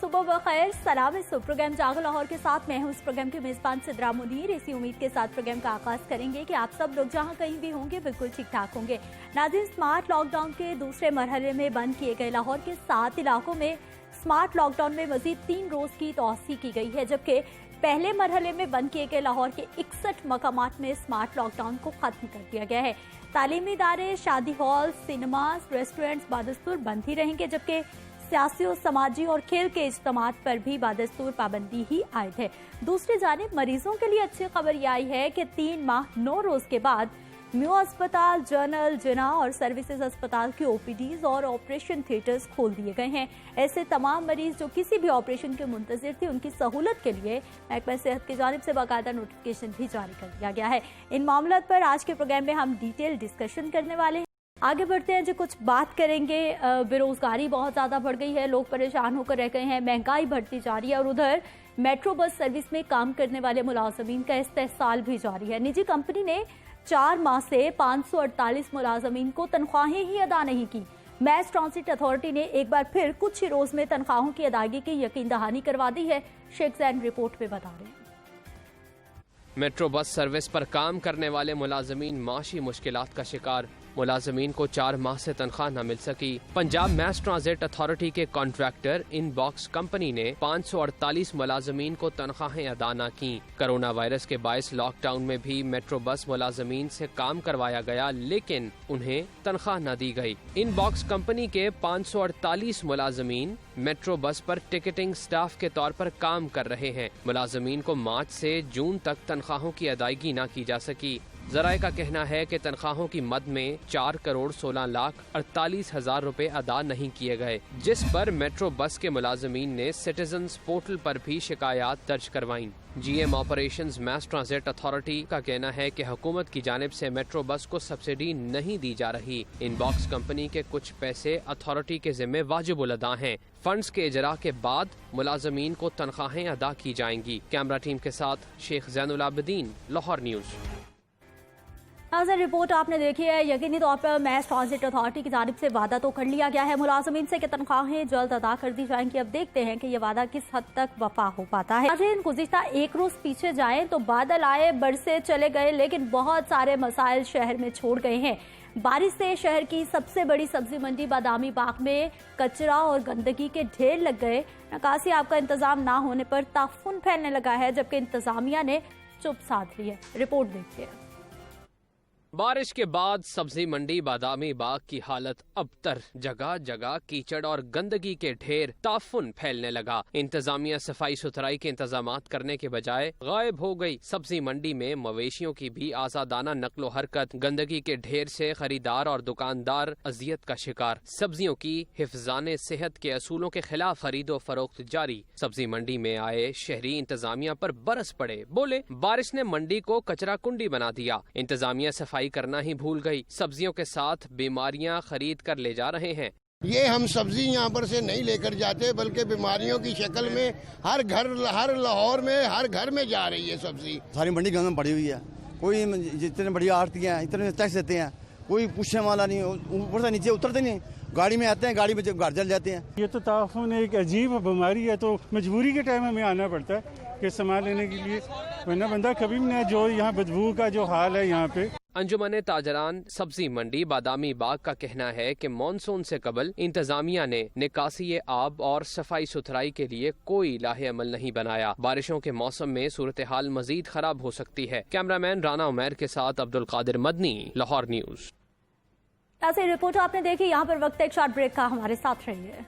सुबह बखैर। सलाम इस प्रोग्राम जागो लाहौर के साथ मैं हूं इस प्रोग्राम की मेजबान सिद्रा मुनीर। इसी उम्मीद के साथ प्रोग्राम का आगाज करेंगे कि आप सब लोग जहां कहीं भी होंगे बिल्कुल ठीक ठाक होंगे। नाज़रीन, स्मार्ट लॉकडाउन के दूसरे मरहले में बंद किए गए लाहौर के 7 इलाकों में स्मार्ट लॉकडाउन में मजीद 3 रोज की तौसीह की गई है, जबकि पहले मरहले में बंद किए गए लाहौर के 61 मकामात में स्मार्ट लॉकडाउन को खत्म कर दिया गया है। तालीमी इदारे, शादी हॉल, सिनेमाज, रेस्टोरेंट्स बादस्तूर बंद ही रहेंगे, जबकि सियासी और समाजी और खेल के इज्तिमात पर भी बादस्तूर पाबंदी ही आयद है। दूसरी जानिब मरीजों के लिए अच्छी खबर यह आई है कि 3 माह 9 रोज के बाद म्यू अस्पताल, जनरल, जिना और सर्विसेज अस्पताल की ओपीडीज और ऑपरेशन थिएटर्स खोल दिए गए हैं। ऐसे तमाम मरीज जो किसी भी ऑपरेशन के मुंतजिर थे, उनकी सहूलत के लिए महकमा सेहत की जानिब से बाकायदा नोटिफिकेशन भी जारी कर दिया गया है। इन मामलों पर आज के प्रोग्राम में हम डिटेल डिस्कशन करने वाले हैं। आगे बढ़ते हैं जी, कुछ बात करेंगे। बेरोजगारी बहुत ज़्यादा बढ़ गई है, लोग परेशान होकर रह गए हैं, महंगाई बढ़ती जा रही है और उधर मेट्रो बस सर्विस में काम करने वाले मुलाजमीन का इस्तेहसाल भी जारी है। निजी कंपनी ने 4 माह से 548 मुलाजमीन को तनख्वाहें ही अदा नहीं की। मैस ट्रांसिट अथॉरिटी ने एक बार फिर कुछ ही रोज में तनख्वाहों की अदायगी की यकीन दहानी करवा दी है। शेख जैन रिपोर्ट में बता रहे हैं। मेट्रो बस सर्विस पर काम करने वाले मुलाजमीन माशी मुश्किलात का शिकार। मुलाजमीन को 4 माह से तनख्वाह न मिल सकी। पंजाब मैस ट्रांजिट अथॉरिटी के कॉन्ट्रैक्टर इनबॉक्स कंपनी ने 548 मुलाजमीन को तनख्वाहें अदा न की। कोरोना वायरस के बायस लॉकडाउन में भी मेट्रो बस मुलाजमीन से काम करवाया गया, लेकिन उन्हें तनख्वाह न दी गई। इनबॉक्स कंपनी के 548 मुलाजमीन मेट्रो बस पर टिकटिंग स्टाफ के तौर पर काम कर रहे हैं। मुलाजमीन को मार्च से जून तक तनख्वाहों की अदायगी न की जा सकी। जराये का कहना है कि तनख्वाहों की मद में 4 करोड़ 16 लाख 48 हजार रुपए अदा नहीं किए गए, जिस पर मेट्रो बस के मुलाजमीन ने सिटीजन्स पोर्टल पर भी शिकायत दर्ज करवाईं। GM operations mass transit authority का कहना है कि हुकूमत की जानिब से मेट्रो बस को सब्सिडी नहीं दी जा रही। इनबॉक्स कंपनी के कुछ पैसे अथॉरिटी के जिम्मे वाजिबुल अदा हैं। फंड्स के इजरा के बाद मुलाजमीन को तनख्वाहें अदा की जाएंगी। कैमरा टीम के साथ शेख जैनुल आबिदीन, लाहौर न्यूज। नाज़रीन, रिपोर्ट आपने देखी है। यकीनी तौर पर मैस ट्रांजिट अथॉरिटी की जानिब से वादा तो कर लिया गया है मुलाजमीन से कि तनख्वाहें जल्द अदा कर दी जाएंगी। अब देखते हैं कि ये वादा किस हद तक वफा हो पाता है। नाज़रीन, गुज़िश्ता एक रोज पीछे जाएं तो बादल आए, बरसे चले गए, लेकिन बहुत सारे मसाइल शहर में छोड़ गए हैं। बारिश से शहर की सबसे बड़ी सब्जी मंडी बादामी बाग में कचरा और गंदगी के ढेर लग गए। निकासी आपका इंतजाम ना होने पर ताफुन फैलने लगा है, जबकि इंतजामिया ने चुप साध ली है। रिपोर्ट देखते हैं। बारिश के बाद सब्जी मंडी बादामी बाग की हालत अबतर। जगह जगह कीचड़ और गंदगी के ढेर, ताफुन फैलने लगा। इंतजामिया सफाई सुथराई के इंतजामात करने के बजाय गायब हो गई। सब्जी मंडी में मवेशियों की भी आजादाना नकलो हरकत। गंदगी के ढेर से खरीदार और दुकानदार अजियत का शिकार। सब्जियों की हिफाजत सेहत के असूलों के खिलाफ खरीदो फरोख्त जारी। सब्जी मंडी में आए शहरी इंतजामिया पर बरस पड़े, बोले बारिश ने मंडी को कचरा कुंडी बना दिया। इंतजामिया सफाई करना ही भूल गई। सब्जियों के साथ बीमारियां खरीद कर ले जा रहे हैं। ये हम सब्जी यहाँ पर से नहीं लेकर जाते, बल्कि बीमारियों की शक्ल में हर लाहौर में हर घर में जा रही है सब्जी। सारी मंडी गंद में पड़ी हुई है। कोई जितने बड़ी आड़ती हैं इतने टैक्स देते हैं, कोई पूछने वाला नहीं, ऊपर से नीचे उतरते नहीं, गाड़ी में आते हैं, गाड़ी में घर जल जाते हैं। ये तो ताफुन एक अजीब बीमारी है, तो मजबूरी के टाइम हमें आना पड़ता है कि सामान लेने के लिए, वरना बंदा कभी भी नहीं। जो यहाँ बदबू का जो हाल है यहाँ पे। अंजुमन ताजरान सब्जी मंडी बादामी बाग का कहना है कि मानसून से कबल इंतजामिया ने निकासी आब और सफाई सुथराई के लिए कोई लाहे अमल नहीं बनाया। बारिशों के मौसम में सूरत हाल मजीद खराब हो सकती है। कैमरामैन राना उमैर के साथ अब्दुल कादिर मदनी, लाहौर न्यूज। ऐसे रिपोर्ट आपने देखी। यहाँ पर वक्त एक शॉर्ट ब्रेक का, हमारे साथ रहिए।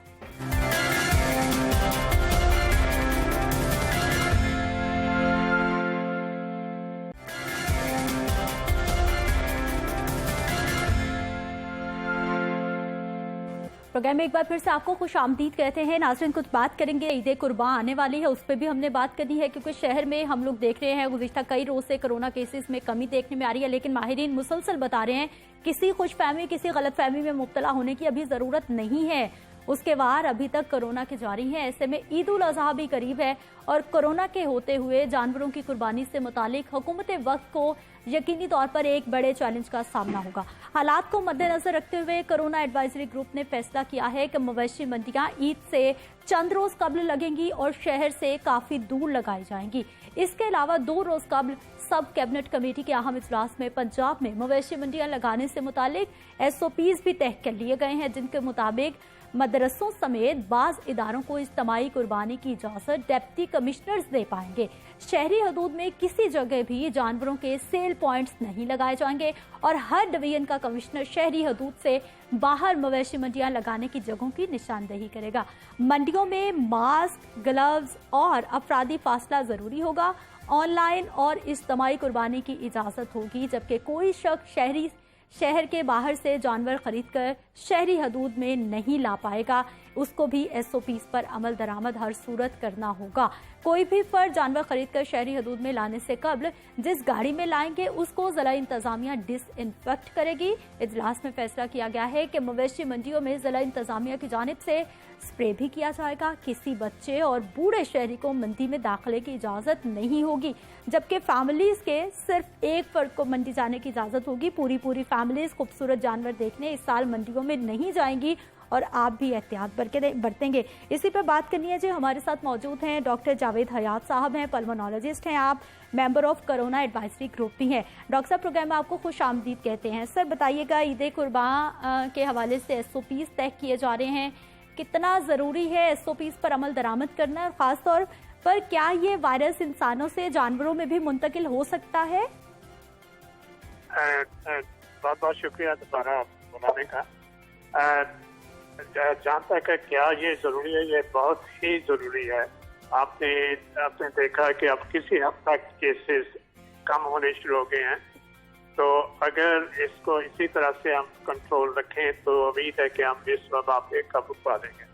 प्रोग्राम में एक बार फिर से आपको खुश आमदीद कहते हैं। नाज़रीन, कुछ बात करेंगे। ईद कुर्बान आने वाली है, उस पर भी हमने बात करनी है, क्योंकि शहर में हम लोग देख रहे हैं गुज़िश्ता कई रोज से कोरोना केसेस में कमी देखने में आ रही है, लेकिन माहिरीन मुसलसल बता रहे हैं किसी खुशफहमी, किसी गलतफहमी में मुब्तला होने की अभी जरूरत नहीं है। उसके वार अभी तक कोरोना के जारी हैं। ऐसे में ईद उल अजहा भी करीब है और कोरोना के होते हुए जानवरों की कुर्बानी से मुतालिक हुकूमत वक्त को यकीनी तौर पर एक बड़े चैलेंज का सामना होगा। हालात को मद्देनजर रखते हुए कोरोना एडवाइजरी ग्रुप ने फैसला किया है कि मवेशी मंडियां ईद से चंद रोज कबल लगेंगी और शहर से काफी दूर लगाई जाएंगी। इसके अलावा 2 रोज कबल सब कैबिनेट कमेटी के अहम इजलास में पंजाब में मवेशी मंडियां लगाने से मुतालिक SOPs भी तय कर लिए गए हैं, जिनके मुताबिक मदरसों समेत बाज इदारों को इज्तिमाई कुर्बानी की इजाजत डिप्टी कमिश्नर्स दे पाएंगे। शहरी हदूद में किसी जगह भी जानवरों के सेल पॉइंट्स नहीं लगाए जाएंगे और हर डिवीजन का कमिश्नर शहरी हदूद से बाहर मवेशी मंडियां लगाने की जगहों की निशानदेही करेगा। मंडियों में मास्क, ग्लव्स और अफरादी फासला जरूरी होगा। ऑनलाइन और इज्तिमाई कुर्बानी की इजाजत होगी, जबकि कोई शख्स शहर के बाहर से जानवर खरीदकर शहरी हदूद में नहीं ला पाएगा। उसको भी SOPs पर अमल दरामद हर सूरत करना होगा। कोई भी फर्द जानवर खरीदकर शहरी हदूद में लाने से कबल जिस गाड़ी में लाएंगे उसको जिला इंतजामिया डिसइंफेक्ट करेगी। इजलास में फैसला किया गया है कि मवेशी मंडियों में जिला इंतजामिया की जानिब से स्प्रे भी किया जाएगा। किसी बच्चे और बूढ़े शहरी को मंडी में दाखिले की इजाजत नहीं होगी, जबकि फैमिलीज के सिर्फ एक फर्द को मंडी जाने की इजाजत होगी। पूरी फैमिलीज खूबसूरत जानवर देखने इस साल मंडियों में नहीं जाएंगी और आप भी एहतियात बरतेंगे। इसी पर बात करनी है जी, हमारे साथ मौजूद हैं डॉक्टर जावेद हयात साहब हैं, पल्मोनोलॉजिस्ट हैं, आप member of corona advisory group भी हैं। डॉक्टर साहब, प्रोग्राम में आपको खुश आमदीद कहते हैं। सर बताइएगा, ईद कुर्बान के हवाले से SOPs तय किए जा रहे हैं, कितना ज़रूरी है SOPs पर अमल दरामद करना और ख़ास तौर पर क्या ये वायरस इंसानों से जानवरों में भी मुंतकिल हो सकता है? बहुत बहुत शुक्रिया दोबारा बुलाने का। जहाँ तक है क्या ये ज़रूरी है, ये बहुत ही ज़रूरी है। आपने देखा कि अब किसी हद तक केसेस कम होने शुरू हो गए हैं, तो अगर इसको इसी तरह से हम कंट्रोल रखें तो उम्मीद है कि हम इस वबा पे काबू पा लेंगे।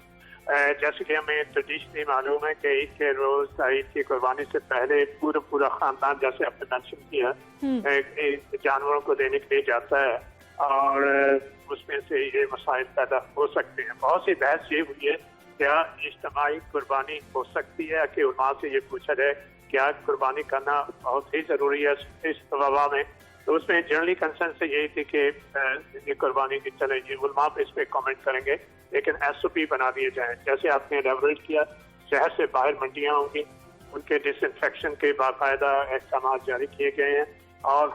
जैसे कि हमें ट्रेडिशनली मालूम है कि ईद के रोज ईद की कुर्बानी से पहले पूरा खानदान, जैसे आपने मेंशन किया, जानवरों को देने के लिए जाता है और उसमें से ये मसाइल पैदा हो सकते हैं। बहुत सी बहस ये हुई है क्या इज्तिमाई कुर्बानी हो सकती है, कि उलमा से ये पूछा जाए क्या कुर्बानी करना बहुत ही ज़रूरी है इस वबा में। तो उसमें जनरली कंसर्न से यही थी कि ये कुर्बानी की चलेगी। उलमा पे इस पर कमेंट करेंगे, लेकिन SOP बना दिए जाएं। जैसे आपने एलेबोरेट किया, शहर से बाहर मंडियाँ होंगी, उनके डिसइंफेक्शन के बाकायदा अहकाम जारी किए गए हैं और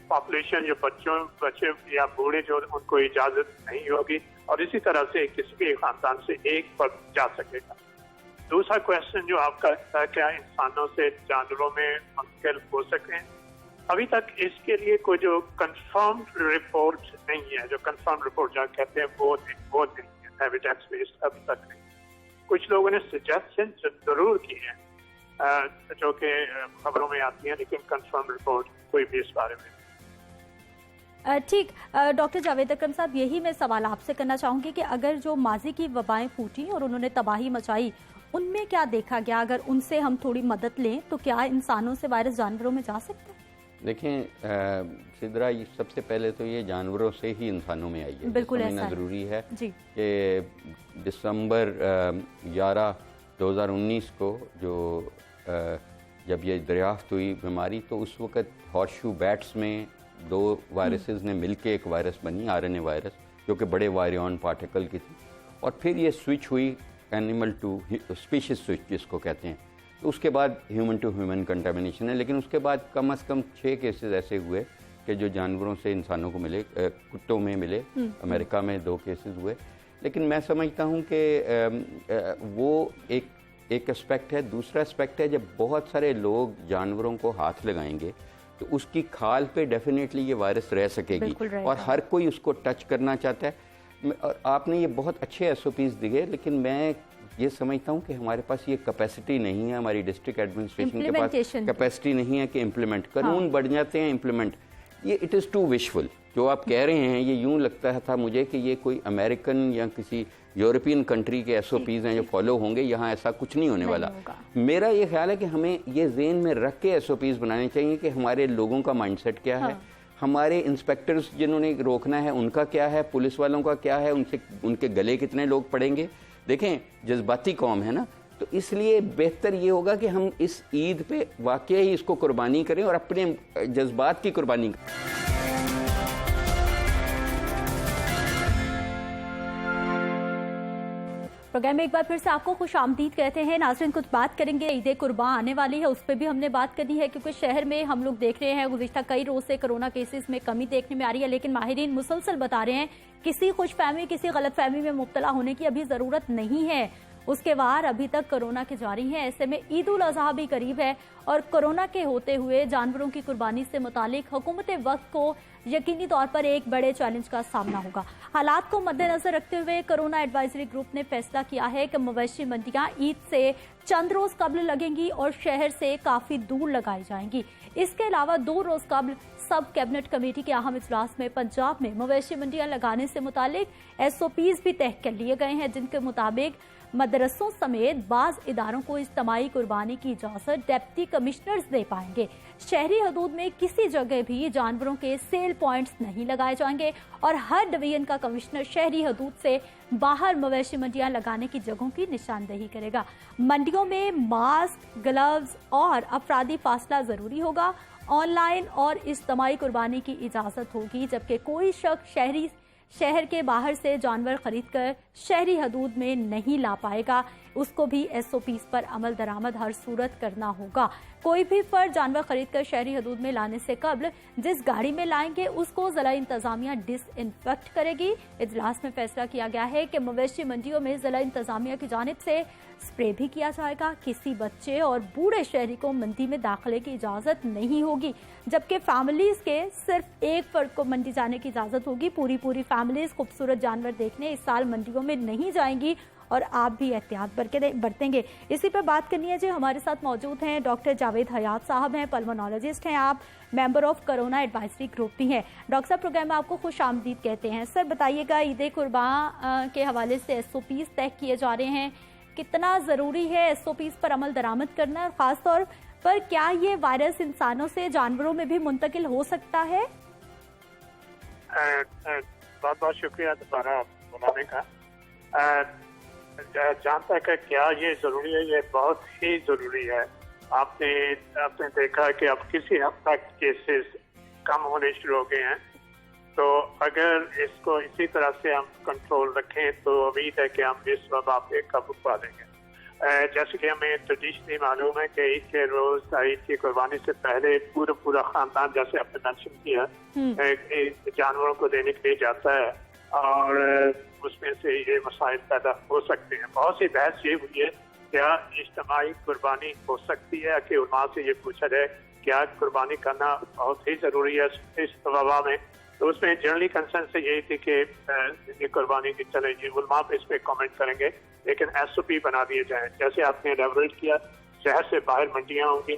पॉपुलेशन जो बच्चे या बूढ़े जो उनको इजाज़त नहीं होगी और इसी तरह से किसी भी खानदान से एक फर्द जा सकेगा। दूसरा क्वेश्चन जो आपका था, क्या इंसानों से जानवरों में मुंतकिल हो सकें, अभी तक इसके लिए कोई जो कंफर्म्ड रिपोर्ट नहीं है। जो कंफर्म रिपोर्ट जहाँ कहते हैं वो नहीं है, एविडेंस बेस्ड अभी तक नहीं। कुछ लोगों ने सजेशन जरूर की है जो कि खबरों में आती हैं, लेकिन कंफर्म रिपोर्ट कोई भी इस बारे में। ठीक, डॉक्टर जावेद अकरम साहब, यही मैं सवाल आपसे करना चाहूँगी कि अगर जो माजी की वबाएं फूटी और उन्होंने तबाही मचाई, उनमें क्या देखा गया? अगर उनसे हम थोड़ी मदद लें तो क्या इंसानों से वायरस जानवरों में जा सकता है? देखें सिद्रा, सबसे पहले तो ये जानवरों से ही इंसानों में आई है। बिल्कुल ऐसा ज़रूरी है कि दिसंबर 11, 2019 को जो जब ये दरियाफ्त हुई बीमारी, तो उस वक़्त हॉर्सशू बैट्स में 2 वायरसेस ने मिलके एक वायरस बनी, RNA वायरस, जो कि बड़े वायरियन पार्टिकल की थी। और फिर ये स्विच हुई एनिमल टू स्पीशीज स्विच जिसको कहते हैं, तो उसके बाद ह्यूमन टू ह्यूमन कंटामिनेशन है। लेकिन उसके बाद कम से कम 6 केसेस ऐसे हुए कि जो जानवरों से इंसानों को मिले, कुत्तों में मिले। अमेरिका में 2 केसेस हुए। लेकिन मैं समझता हूँ कि वो एक एस्पेक्ट है। दूसरा एस्पेक्ट है, जब बहुत सारे लोग जानवरों को हाथ लगाएंगे तो उसकी खाल पे डेफिनेटली ये वायरस रह सकेगी और हर कोई उसको टच करना चाहता है। और आपने ये बहुत अच्छे SOPs दिए, लेकिन मैं ये समझता हूँ कि हमारे पास ये कैपेसिटी नहीं है, हमारी डिस्ट्रिक्ट एडमिनिस्ट्रेशन के पास कैपेसिटी नहीं है कि इम्प्लीमेंट। कानून बढ़ जाते हैं, इम्प्लीमेंट ये इट इज़ टू विशफुल। जो आप कह रहे हैं ये यूँ लगता था मुझे कि ये कोई अमेरिकन या किसी यूरोपियन कंट्री के SOPs हैं जो फॉलो होंगे, यहाँ ऐसा कुछ नहीं होने वाला। मेरा ये ख्याल है कि हमें ये ज़हन में रख के SOPs बनाने चाहिए कि हमारे लोगों का माइंडसेट क्या है, हमारे इंस्पेक्टर्स जिन्होंने रोकना है उनका क्या है, पुलिस वालों का क्या है, उनसे उनके गले कितने लोग पड़ेंगे। देखें, जज्बाती कौम है ना, तो इसलिए बेहतर ये होगा कि हम इस ईद पे वाकई ही इसको कुर्बानी करें और अपने जज्बात की कुर्बानी करें। प्रोग्राम में एक बार फिर से आपको खुश आमदीद कहते हैं। नाज़रीन, कुछ बात करेंगे, ईद कुर्बान आने वाली है, उस पर भी हमने बात करनी है, क्योंकि शहर में हम लोग देख रहे हैं गुज़िश्ता कई रोज़ से कोरोना केसेस में कमी देखने में आ रही है, लेकिन माहिरीन मुसलसल बता रहे हैं किसी खुशफहमी, किसी गलतफहमी में मुब्तला होने की अभी ज़रूरत नहीं है। उसके वार अभी तक कोरोना के जारी हैं। ऐसे में ईद उल अज़हा भी करीब है और कोरोना के होते हुए जानवरों की कुर्बानी से मुतालिक हुकूमत वक्त को यकीनी तौर पर एक बड़े चैलेंज का सामना होगा। हालात को मद्देनजर रखते हुए कोरोना एडवाइजरी ग्रुप ने फैसला किया है कि मवेशी मंडियां ईद से चंद रोज कबल लगेंगी और शहर से काफी दूर लगाई जाएंगी। इसके अलावा 2 रोज कबल सब कैबिनेट कमेटी के अहम इजलास में पंजाब में मवेशी मंडियां लगाने से मुतालिक SOPs भी तय कर लिए गए हैं, जिनके मुताबिक मदरसों समेत बाज इदारों को इज्तिमाई कुर्बानी की इजाजत डिप्टी कमिश्नर्स दे पाएंगे। शहरी हदूद में किसी जगह भी जानवरों के सेल पॉइंट्स नहीं लगाए जाएंगे और हर डिवीजन का कमिश्नर शहरी हदूद से बाहर मवेशी मंडियां लगाने की जगहों की निशानदेही करेगा। मंडियों में मास्क, ग्लव्स और अफरादी फासला जरूरी होगा। ऑनलाइन और इज्तिमाई कुर्बानी की इजाजत होगी, जबकि कोई शख्स शहर के बाहर से जानवर खरीदकर शहरी हदूद में नहीं ला पाएगा। उसको भी SOPs पर अमल दरामद हर सूरत करना होगा। कोई भी फर्द जानवर खरीदकर शहरी हदूद में लाने से कबल जिस गाड़ी में लाएंगे उसको जिला इंतजामिया डिसइंफेक्ट करेगी। इजलास में फैसला किया गया है कि मवेशी मंडियों में जिला इंतजामिया की जानिब से स्प्रे भी किया जाएगा। किसी बच्चे और बूढ़े शहरी को मंडी में दाखिले की इजाजत नहीं होगी, जबकि फैमिलीज के सिर्फ एक फर्द को मंडी जाने की इजाजत होगी। पूरी फैमिलीज खूबसूरत जानवर देखने इस साल मंडियों में नहीं जाएंगी और आप भी एहतियात बरतेंगे। इसी पर बात करनी है जी। हमारे साथ मौजूद हैं डॉक्टर जावेद हयात साहब हैं, पल्मोनोलॉजिस्ट हैं आप, member of corona advisory group भी हैं। डॉक्टर साहब, प्रोग्राम में आपको खुश आमदीद कहते हैं। सर बताइएगा, ईद कुर्बान के हवाले से SOPs तय किए जा रहे हैं, कितना ज़रूरी है SOPs पर अमल दरामद करना, और ख़ास तौर पर क्या ये वायरस इंसानों से जानवरों में भी मुंतकिल हो सकता है? बहुत बहुत शुक्रिया दोबारा बुलाने का। जहाँ तक है क्या ये ज़रूरी है, ये बहुत ही ज़रूरी है। आपने देखा कि अब किसी हद तक केसेस कम होने शुरू हो गए हैं, तो अगर इसको इसी तरह से हम कंट्रोल रखें तो उम्मीद है कि हम इस वबा पे काबू पा लेंगे। जैसे कि हमें ट्रेडिशनली मालूम है कि ईद के रोज ईद की कुर्बानी से पहले पूरा खानदान, जैसे आपने मेंशन किया, जानवरों को देने के लिए जाता है और उसमें से ये मसाइल पैदा हो सकते हैं। बहुत सी बहस ये हुई है क्या इज्तिमाई कुर्बानी हो सकती है, कि उलमा से ये पूछा जाए क्या कुर्बानी करना बहुत ही ज़रूरी है इस वबा में। तो उसमें जनरली कंसर्न से यही थी कि ये कुर्बानी की चलेगी, उलमा पे इस पर कमेंट करेंगे, लेकिन SOP बना दिए जाएं। जैसे आपने एलेबोरेट किया, शहर से बाहर मंडियाँ होंगी,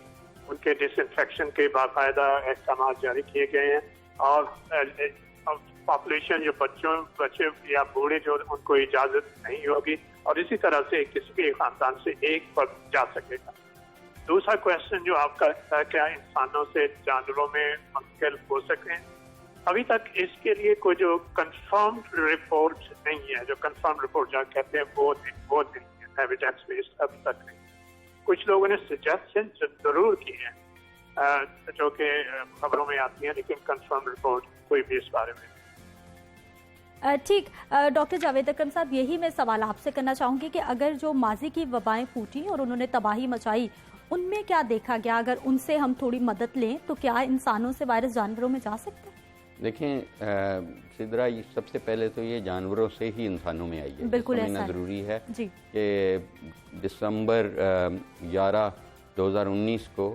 उनके डिसइंफेक्शन के बाकायदा अहकाम जारी किए गए हैं और पॉपुलेशन जो बच्चे या बूढ़े जो उनको इजाज़त नहीं होगी और इसी तरह से किसी भी खानदान से एक पर जा सकेगा। दूसरा क्वेश्चन जो आपका है, क्या इंसानों से जानवरों में मुंतकिल हो सकें, अभी तक इसके लिए कोई जो कंफर्म्ड रिपोर्ट नहीं है। जो कंफर्म रिपोर्ट जहाँ कहते हैं वो नहीं है, एविडेंस बेस्ड अभी तक नहीं। कुछ लोगों ने सजेशन जरूर की है जो कि खबरों में आती है, लेकिन कंफर्म रिपोर्ट कोई भी इस बारे में। ठीक, डॉक्टर जावेद अकरम साहब, यही मैं सवाल आपसे करना चाहूँगी कि अगर जो माजी की वबाएं फूटी और उन्होंने तबाही मचाई, उनमें क्या देखा गया? अगर उनसे हम थोड़ी मदद लें तो क्या इंसानों से वायरस जानवरों में जा सकता है? देखें सिद्रा, सबसे पहले तो ये जानवरों से ही इंसानों में आई है। बिल्कुल समझना ज़रूरी है कि दिसंबर 11, 2019 को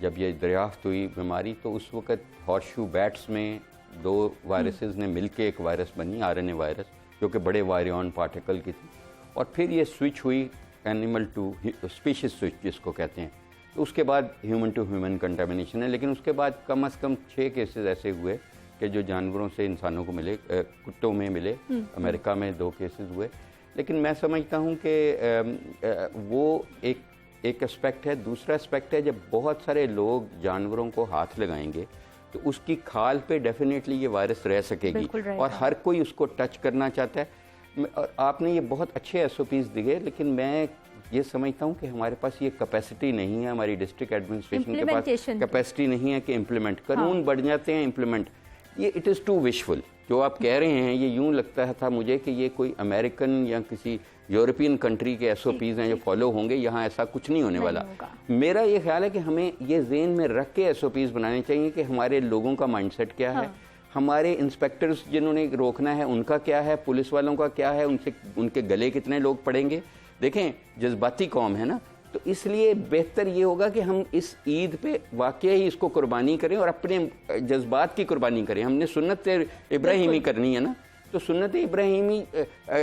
जब ये दरियाफ्त हुई बीमारी, तो उस वक़्त हॉर्सशू बैट्स में 2 वायरसेस ने मिलके एक वायरस बनी, RNA वायरस, जो कि बड़े वायरियन पार्टिकल की थी। और फिर ये स्विच हुई एनिमल टू स्पीशीज स्विच जिसको कहते हैं, तो उसके बाद ह्यूमन टू ह्यूमन कंटामिनेशन है। लेकिन उसके बाद कम से कम 6 केसेस ऐसे हुए कि जो जानवरों से इंसानों को मिले, कुत्तों में मिले। अमेरिका में 2 केसेस हुए। लेकिन मैं समझता हूँ कि वो एक एस्पेक्ट है। दूसरा एस्पेक्ट है, जब बहुत सारे लोग जानवरों को हाथ लगाएंगे तो उसकी खाल पे डेफिनेटली ये वायरस रह सकेगी और हर कोई उसको टच करना चाहता है। और आपने ये बहुत अच्छे SOPs दिए, लेकिन मैं ये समझता हूँ कि हमारे पास ये कैपेसिटी नहीं है, हमारी डिस्ट्रिक्ट एडमिनिस्ट्रेशन के पास कैपेसिटी नहीं है कि इम्प्लीमेंट, कानून बढ़ जाते हैं इम्प्लीमेंट, ये इट इज़ टू विशफुल। जो आप कह रहे हैं ये यूं लगता था मुझे कि ये कोई अमेरिकन या किसी यूरोपियन कंट्री के SOPs हैं जो फॉलो होंगे, यहाँ ऐसा कुछ नहीं होने वाला। मेरा ये ख्याल है कि हमें ये ज़हन में रख के SOPs बनाने चाहिए कि हमारे लोगों का माइंडसेट क्या है, हमारे इंस्पेक्टर्स जिन्होंने रोकना है उनका क्या है, पुलिस वालों का क्या है, उनसे उनके गले कितने लोग पड़ेंगे। देखें जज्बाती कौम है ना, तो इसलिए बेहतर ये होगा कि हम इस ईद पे वाकई ही इसको कुर्बानी करें और अपने जज्बात की कुर्बानी करें। हमने सुन्नत इब्राहिमी करनी है ना, तो सुन्नत इब्राहिमी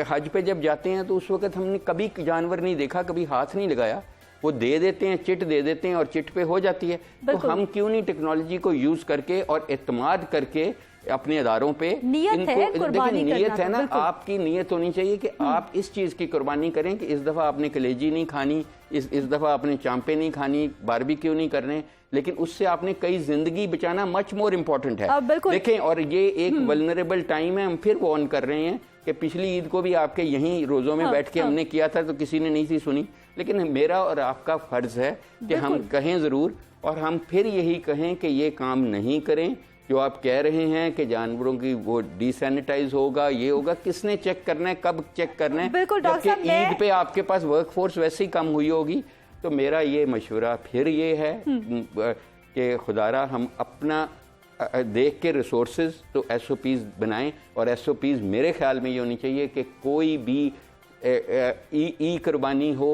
हज पे जब जाते हैं तो उस वक्त हमने कभी जानवर नहीं देखा, कभी हाथ नहीं लगाया, वो दे देते हैं, चिट दे देते हैं और चिट पे हो जाती है। तो हम क्यों नहीं टेक्नोलॉजी को यूज करके और एतमाद करके अपने अदारों पे देखिए नीयत है ना, आपकी नीयत होनी चाहिए कि आप इस चीज़ की कुर्बानी करें कि इस दफ़ा आपने कलेजी नहीं खानी, इस दफ़ा आपने चांपे नहीं खानी, बारबेक्यू नहीं करने, लेकिन उससे आपने कई जिंदगी बचाना मच मोर इम्पोर्टेंट है। देखें, और ये एक वल्नरेबल टाइम है, हम फिर वो ऑन कर रहे हैं कि पिछली ईद को भी आपके यहीं रोज़ों में बैठ के हमने किया था तो किसी ने नहीं थी सुनी, लेकिन मेरा और आपका फ़र्ज़ है कि हम कहें ज़रूर और हम फिर यही कहें कि ये काम नहीं करें जो आप कह रहे हैं कि जानवरों की वो डिसैनिटाइज होगा, ये होगा, किसने चेक करना है, कब चेक करना है, जबकि ईद पे आपके पास वर्कफोर्स वैसे ही कम हुई होगी। तो मेरा ये मशवरा फिर ये है कि खुदारा हम अपना देख के रिसोर्सेज तो SOPs बनाएं, और SOPs मेरे ख्याल में ये होनी चाहिए कि कोई भी ई कुर्बानी हो,